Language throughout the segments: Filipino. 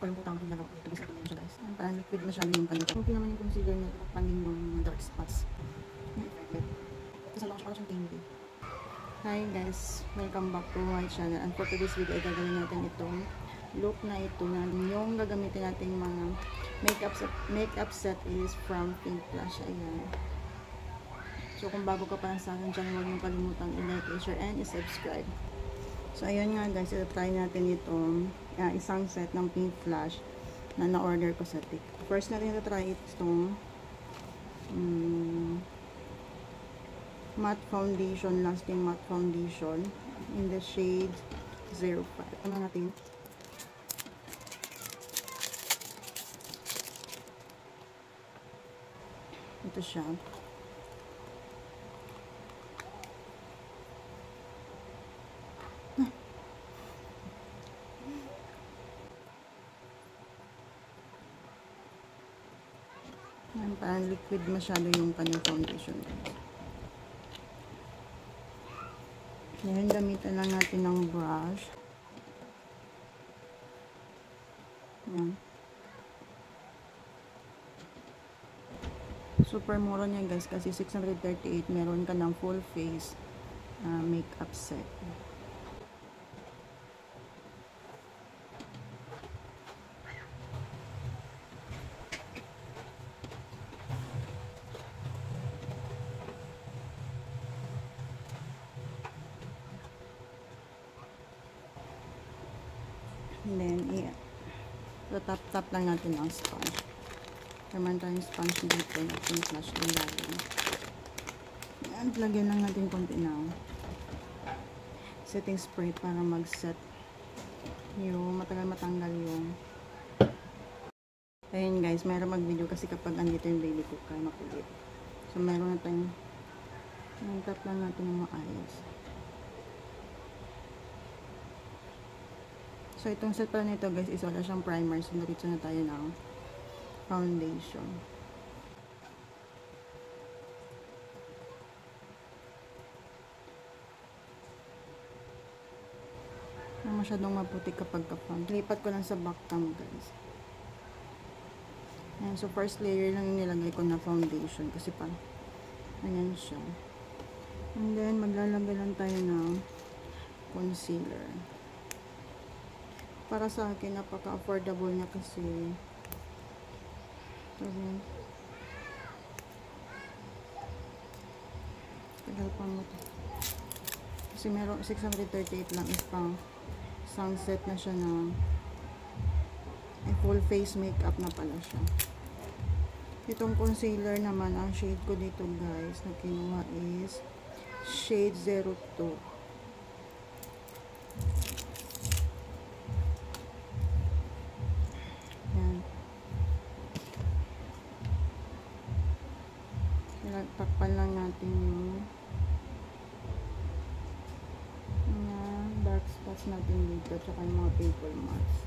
ko yung putang pinagawa ko. Ito na siya guys. Parang liquid masyado yung kanito. Okay naman yung concealer niya. Pangin yung dark spots. Tapos lang siya tindy. Hi guys, welcome back to my channel. And for today's video ay gagawin natin itong look na ito na yung gagamitin nating mga makeup set is from Pink Flash. Ayan. So kung bago ka pa lang sa akin channel, huwag niyong kalimutan i-like, i-share, and i-subscribe. So ayun nga guys, i-try natin itong isang set ng Pink Flash na na-order ko sa TikTok. First natin i-try itong matte foundation, lasting matte foundation in the shade 05. Ano natin? Ito siya. Parang liquid masyado yung kanyang foundation. Ngayon, gamitan lang natin ng brush. Ayan. Super mura niya guys kasi 638. Meron ka ng full face makeup set. And then, so tap lang natin ang sponge. Naman tayong sponge dito na Pink Flash din lagyan. Yan, lagyan lang natin konti ng setting spray para mag-set yung matagal matanggal yung. Ayun guys, mayroon mag-video kasi kapag andito yung baby ko kaya makulit. So, meron na tayong tap lang natin ng maayos. So, itong set pala nito guys is wala siyang primer. So, naritso na tayo ng foundation. Na masyadong maputi kapag ka-found. Lipat ko lang sa back cam guys. Ayan, so, first layer lang yung nilagay ko na foundation. Kasi pa, ayan siya. And then, maglalagay lang tayo ng concealer. Para sa akin, napaka-affordable niya kasi tagal pa mo ito. Kasi meron 638 lang is pang sunset na siya na full face makeup na pala siya. Itong concealer naman, ang shade ko dito guys na kinuha is shade 02. Takpan lang natin yung mga dark spots natin dito tsaka yung mga pimple marks.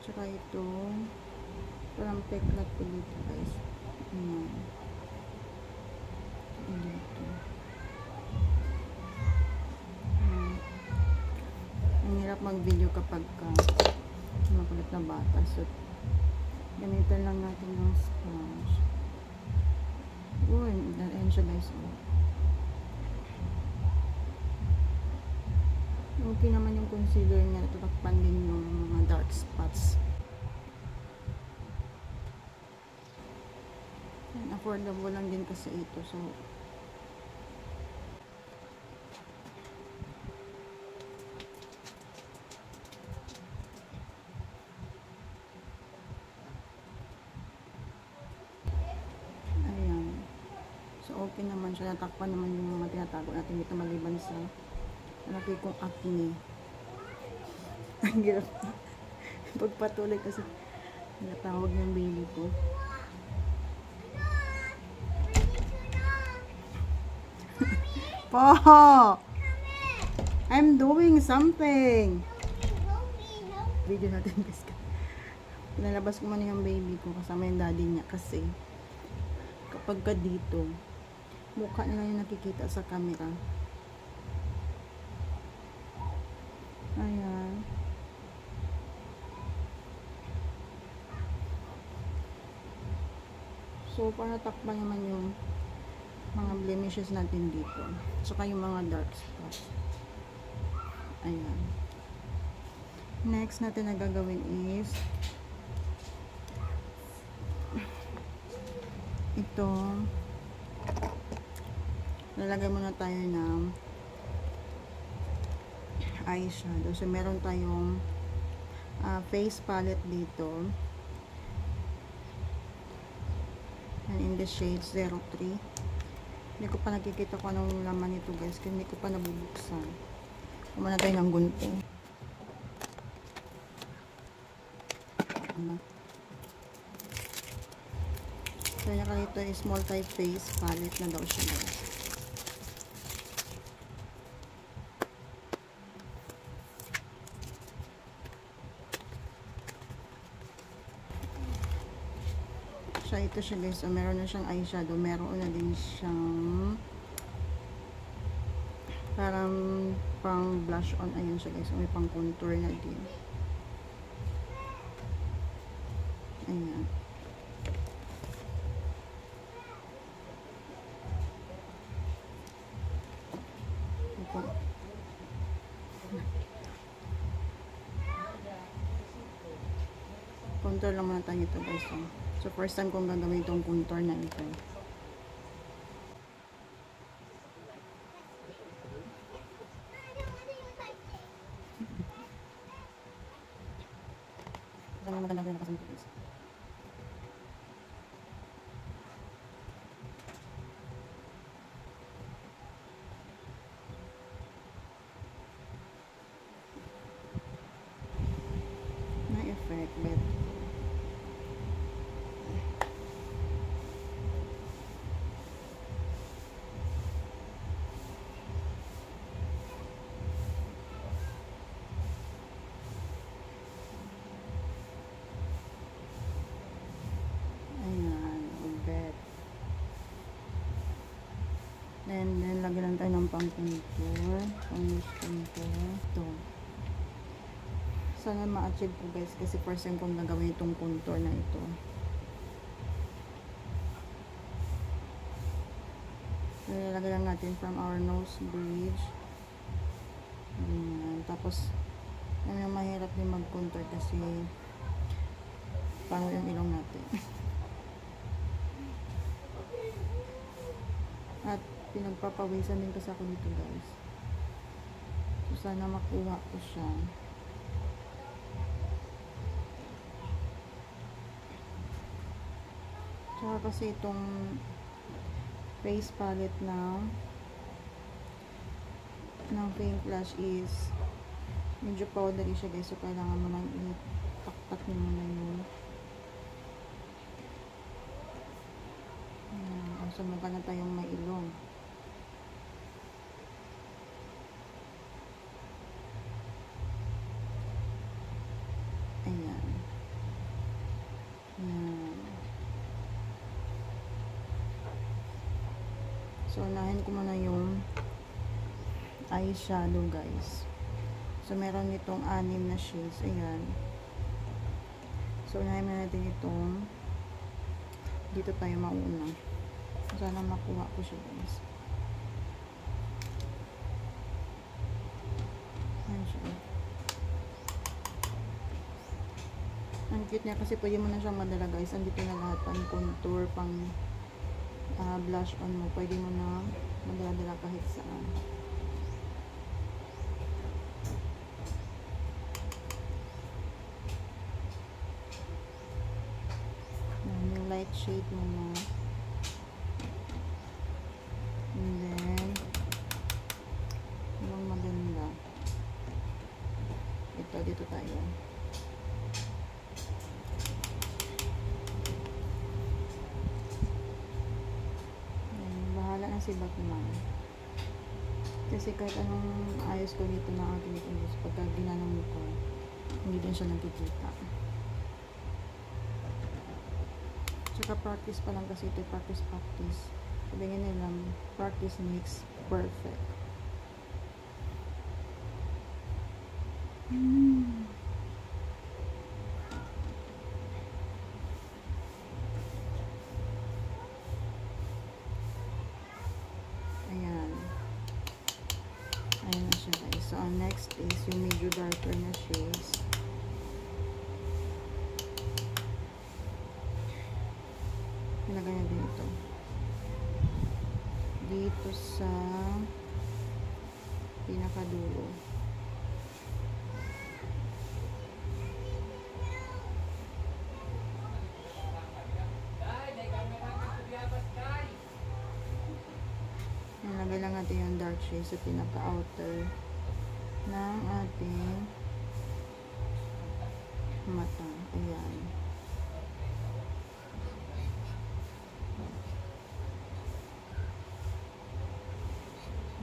Tsaka ito parang peklat ko dito guys. Dito. Ang hirap mag-video kapag makulit na bata. So, gamitan lang natin ng sponge. Uy, ayan siya guys. Okay naman yung concealer niya. Tatakpan din yung mga dark spots. And affordable lang din kasi ito. So, okay naman siya. Natakpan naman yung mga tinatago natin dito maliban sa nalaki kong acne. Ang hirap pagpatuloy kasi natawag ng baby ko. Po! I'm doing something! Video natin guys. Pinalabas ko man yung baby ko kasama yung daddy niya kasi kapag ka dito mukha nila yung nakikita sa camera. Ayan. So, para takpan naman yung mga blemishes natin dito. Saka yung mga dark spots. Ayan. Next natin na gagawin is ito. Lalagay muna tayo ng eyeshadow. So, meron tayong face palette dito. And in the shade 03. Hindi ko pa nakikita kung anong laman nito guys. Kasi hindi ko pa nabubuksan. Kumana tayo ng gunting. So, nakalito yung small type face palette na daw siya guys. So, ito siya guys. So, meron na siyang eyeshadow. Meron na din siyang parang pang blush on. Ayun siya guys. So, may pang contour na din. Ayan. Ito. Contour lang muna tayo ito guys. So, first time kong gagawin itong contour na ito. Maganda rin nakasama ito guys. May effect, but then lagyan lang tayo ng pang contour, pang contour. Ito. Sana ma-achieve ko guys kasi first time kong nagawin itong contour na ito. So, lagyan lang natin from our nose bridge. Ayan. Tapos, yan yung mahirap din mag-contour kasi pang yung ilong natin. At pinagpapawisan din kasi ako dito guys. So, sana makuha ko siya. Tsaka kasi itong face palette ng Pink Blush is medyo powdery siya guys. So, kailangan mo nang itaktak mo na yun. So, mukha na tayong may ilong. Ayan. Ayan. So, unahin ko muna yung eyeshadow guys. So, meron itong 6 na shades. Ayan. So, unahin na natin itong dito tayo mauna. Sana makuha ko siya guys. Ayan siya. Ang cute niya kasi pwede mo na siyang madala guys. Andito na lahat pang contour, pang blush on mo. Pwede mo na madala-dala kahit saan. Ayan, yung light shade mo na. And then, yung maganda. Ito, dito tayo. Ayan, bahala na si Batman. Kasi kahit anong ayos ko dito na aking ayos, pagka ginanong ko, hindi din siya nakikita. Tsaka practice pa lang kasi ito, practice. Sabi nga nila, practice makes perfect. Ayan. Ayan na siya guys. So, ang next is yung medyo darker na shades. Nilagay na dito. Dito sa pinakadulo. Nilagay lang natin yung dark shade sa pinaka-outer ng ating mata. Ayan.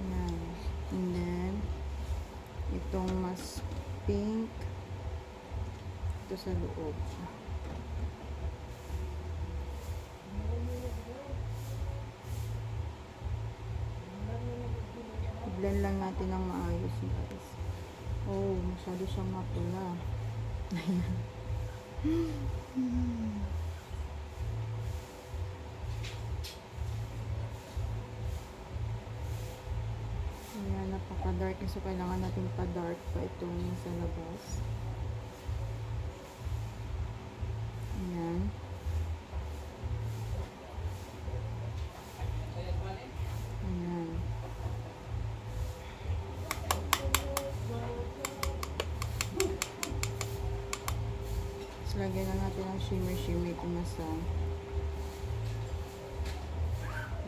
Ayan. And then, itong mas pink ito sa loob. I-blend lang natin ng maayos guys. Oh, masyado siyang mapula. Ayan. Ayan, napaka-dark. So, kailangan natin pa-dark pa itong sa labas. Ayan. Ayan. So, lagyan na natin ang shimmer ito na sa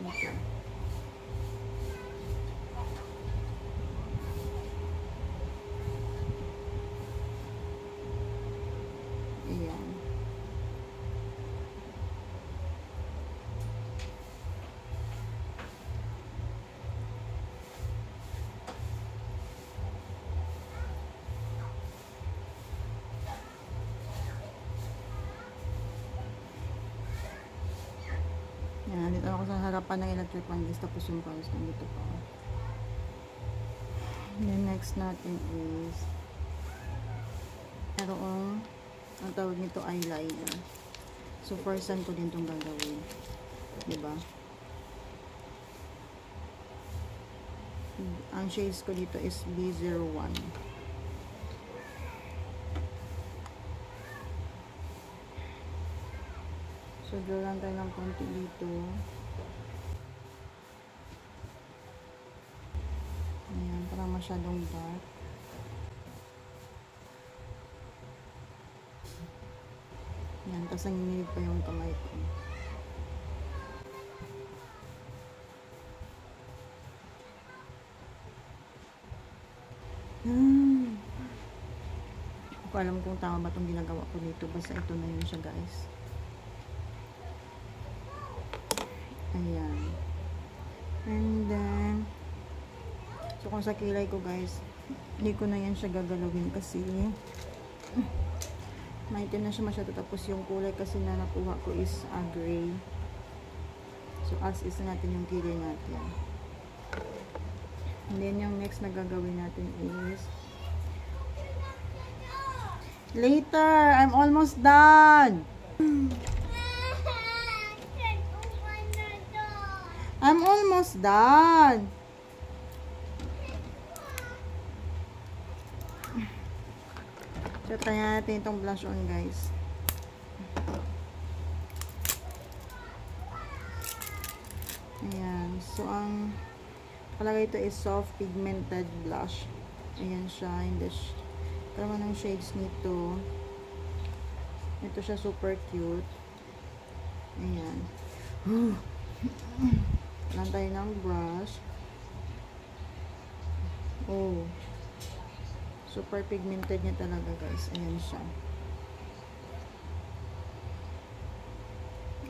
ito. Ayan. Ayan, dito ako sa harapan ng electric fan guys, tapos yung colors nandito pa. Then next natin is merong ang tawag nito eyeliner. So first time ko din itong gagawin, diba? Ang shades ko dito is B01. So draw lang tayo ng konti dito. Ayan, parang masyadong dark. Ayan, tapos nanginginig pa yung kamay ko. Hindi ko alam kung tama ba itong ginagawa ko dito. Basta ito na yun siya guys. Ayan. And then, so kung sa kilay ko guys, hindi ko na yan siya gagalawin kasi maitim na siya masyado. Tapos yung kulay kasi na nakuha ko is gray. So as is natin yung kilay natin. And then yung next na gagawin natin is later, I'm almost done. I'm almost done. So, try natin itong blush on, guys. Ayan. So, ang palagay ito is soft pigmented blush. Ayan siya. Karoon ng shades nito. Ito siya super cute. Ayan. Lang tayo ng brush. Oh. Super pigmented niya talaga guys. Ayan siya.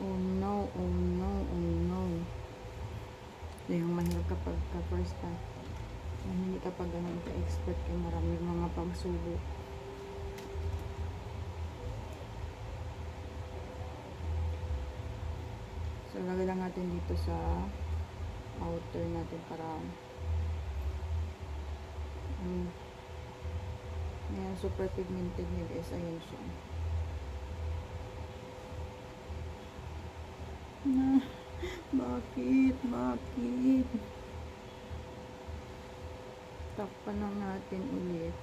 Oh no, oh no, oh no. Ito yung mahirap kapag first time. Hindi kapag ganun ka-expert kay maraming mga pagsubok. So, lagay lang natin dito sa outer natin para ayan, super pigmented niya guys. Ayan siya. Bakit? Bakit? Takpan lang natin ulit.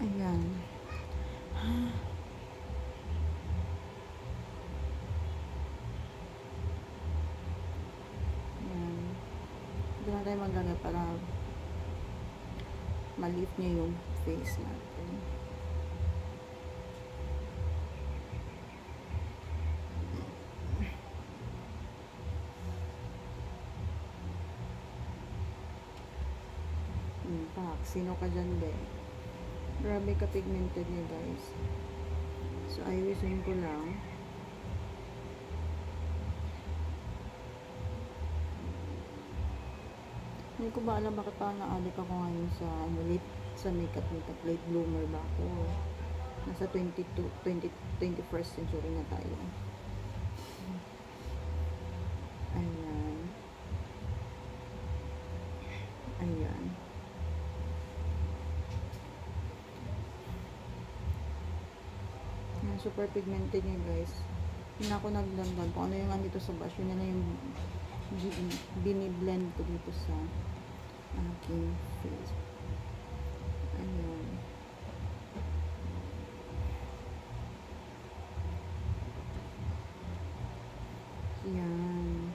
Ayan. Ayan. Ito na tayo maglagay para ma-lift niya yung face natin. Sino ka dyan, be? Grabe ka pigmented niya, guys. So, ayusin ko lang. Hindi ko ba alam bakit pa na-addict ako ngayon sa sa makeup late bloomer ba ako? Nasa 21st century na tayo. Ayan. Ayan. Ayan, super pigmented niya, guys. Hindi na ako nagdandan. Kung ano yung andito sa brush, yun na yung biniblend ko dito sa aking face. Ayan. Ayan.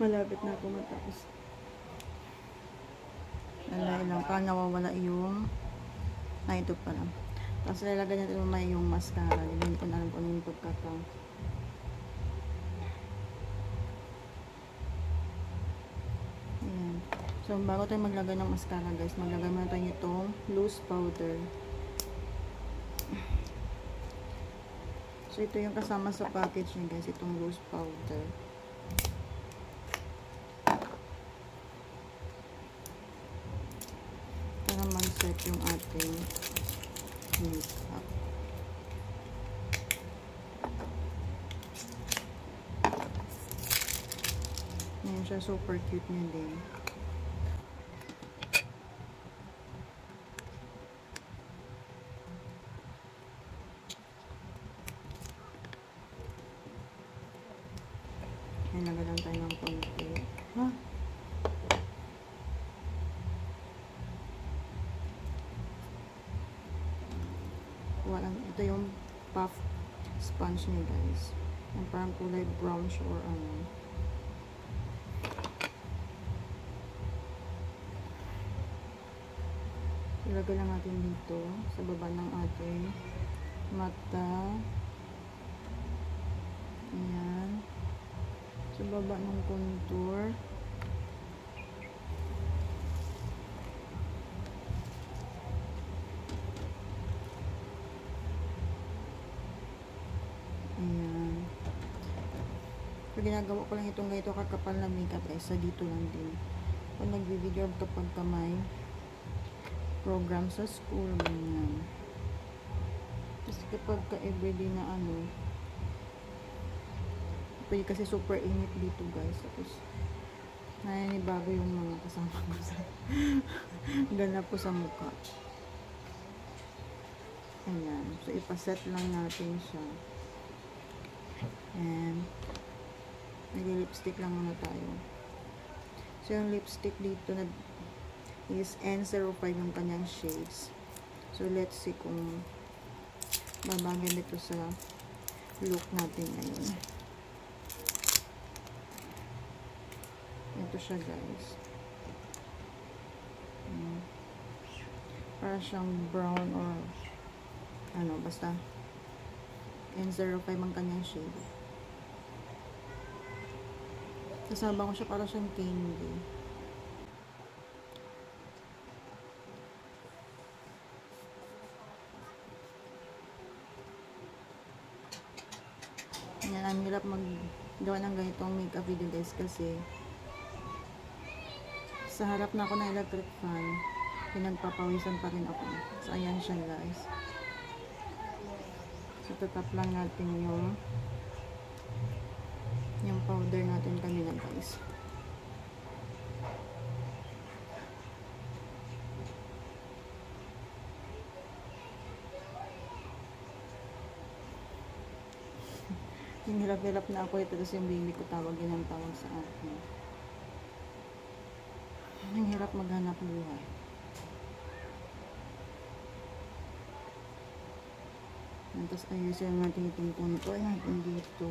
Malapit na ako matapos. Lalay lang pa, nawawala yung ito pa lang. Tapos lalagay natin mamaya yung mascara. Hindi ko na alam kung yung pagkakang. Ayan. So bago tayo maglagay ng mascara, guys, maglagay muna tayo itong loose powder. So ito yung kasama sa package niya, guys, itong loose powder. Para mag-set yung ating makeup. Ayan siya, super cute niya din. Ayan, lagay lang tayo ng konti. Ha? Ito yung puff sponge niya, guys. Yung parang kulay brownish or ano. Ilagay lang natin dito sa baba ng ating mata. Ayan. Sa baba ng contour. Ayan. So, ginagawa ko lang itong ganito kakapal na makeup, guys. Sa dito lang din. Kung nag-video kapag kamay program sa school, ganyan. Kasi kapag ka-everyday na ano, pwede kasi super init dito, guys. Tapos, naninibago yung mga kasama ko sa ganap po sa mukha. Ayan. So, ipaset lang natin siya. And, nag-lipstick lang muna tayo. So, yung lipstick dito na is N05 yung kanyang shades. So, let's see kung babagay nito sa look natin ngayon. Ito siya, guys. Para siyang brown or ano, basta N05 ang kanyang shade. Kasama ko siya para siyang candy. Yan, ang hirap maggawa ng ganitong makeup video guys kasi sa harap na ako ng electric fan, pinagpapawisan pa rin ako. So, ayan siya guys. So, tatap lang natin yung powder natin kanina guys. Yung hirap-hirap na ako ito kasi yung baby ko tawag yun ang tawag sa akin. Ang hirap maghanap buhay. Tapos ayusin natin itong contour natin dito.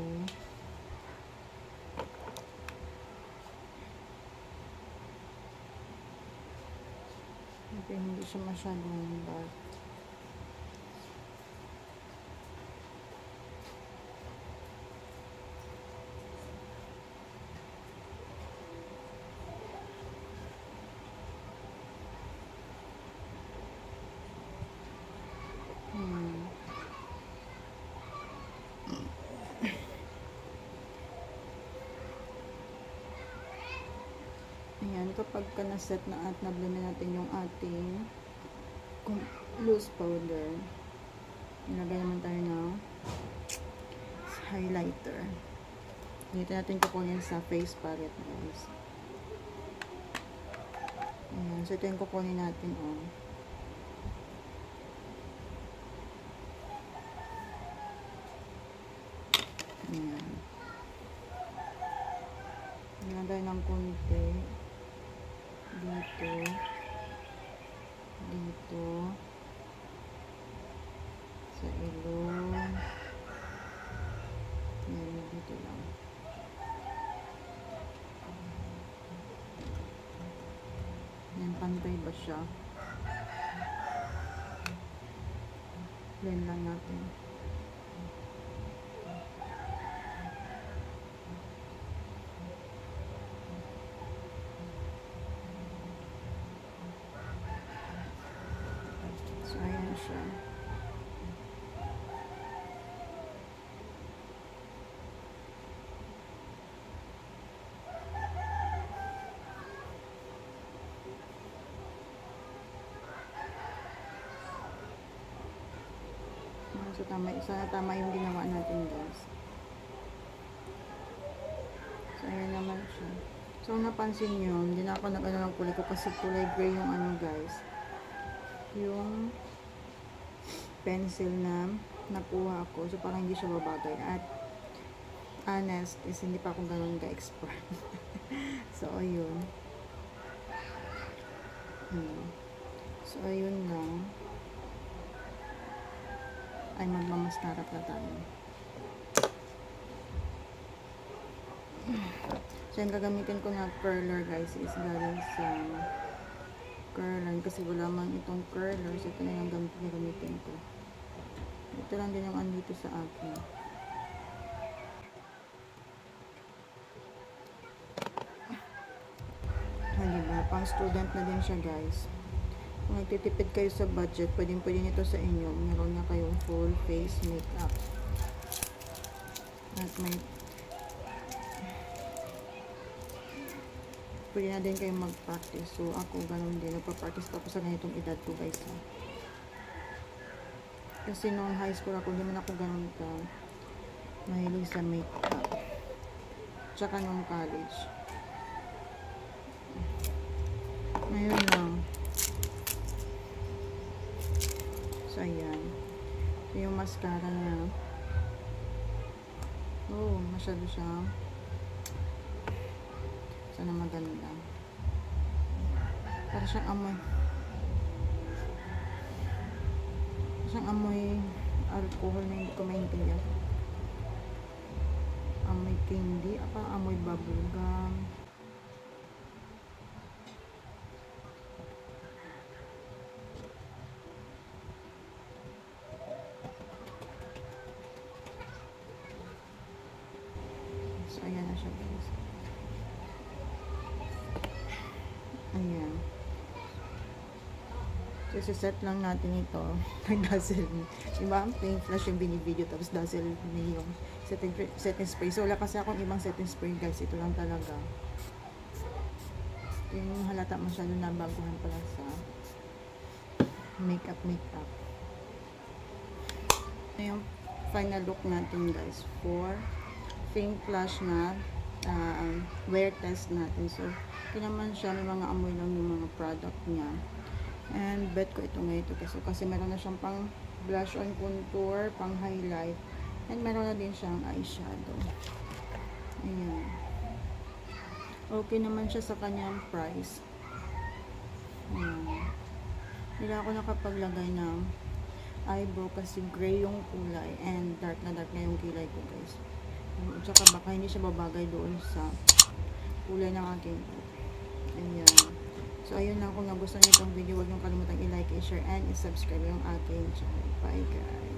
Okay, hindi siya masyadong dark. Ayan, kapag ka na-set na at na-blend na natin yung ating loose powder, nilagay naman tayo ng highlighter. Dito natin kukunin sa face palette guys. Ayan, so ito yung kukunin natin Ayan. Nilagay ng konti dito sa ilong, yan, dito lang. Yan, pantay ba siya? Blend lang natin. So, ayan siya. So, sana tama yung ginawa natin guys. So, ayan naman siya. So, napansin nyo, hindi na ako nag-ano ng kulay ko kasi kulay gray yung guys. Yung pencil na nakuha ko. So, parang hindi siya babagay. At, honest, is hindi pa ako ganun ka-expert. So, ayun. So, ayun lang. Ay, magmamaskara pa tayo. So, yung gagamitin ko na curler guys is galing sa curler kasi wala man itong curler. So, ito na yung gagamitin ko. Ito lang din yung andito sa akin. Diba? Pang student na din siya guys. Kung nagtitipid kayo sa budget, pwede nito sa inyo. Meron na kayong full face makeup. At may pwede na din kayo mag-practice. So, ako ganun din. Nagpa-practice ako sa ganitong edad ko guys. Kasi noong high school ako, hindi man ako ganun ka mahilig sa makeup. Tsaka noong college. Ngayon lang. So, ayan. Ito yung mascara niya. Oh, masyado siya. Sana maganda. Para siyang amoy. Siyang amoy alcohol na hindi ko maintindihan. Amoy candy. Amoy bubblegum. So, ayan na siya guys. Ayan. So, set lang natin ito. Nag-dazzle. Diba? Plain flash yung binibideo. Tapos dazzle ni yung setting spray. So, wala kasi akong ibang setting spray, guys. Ito lang talaga. Yung halata masyado na baguhan pala sa makeup. Ito yung final look natin, guys. For pink flash na wear test natin. So, ito naman siya. May mga amoy lang yung mga product niya. And bet ko ito ngayon ito kasi meron na siyang pang blush on contour, pang highlight, and meron na din siyang eyeshadow. Ayan. Okay naman siya sa kanyang price. Ayan. Hindi ako nakapaglagay ng eyebrow kasi gray yung kulay and dark na yung kilay ko, guys. At saka baka hindi siya babagay doon sa kulay ng aking buhok. Ayan. So, ayun lang. Kung nagustuhan niyo itong video, huwag niyong kalimutan i-like, i-share, and i-subscribe yung aking channel. Bye, guys!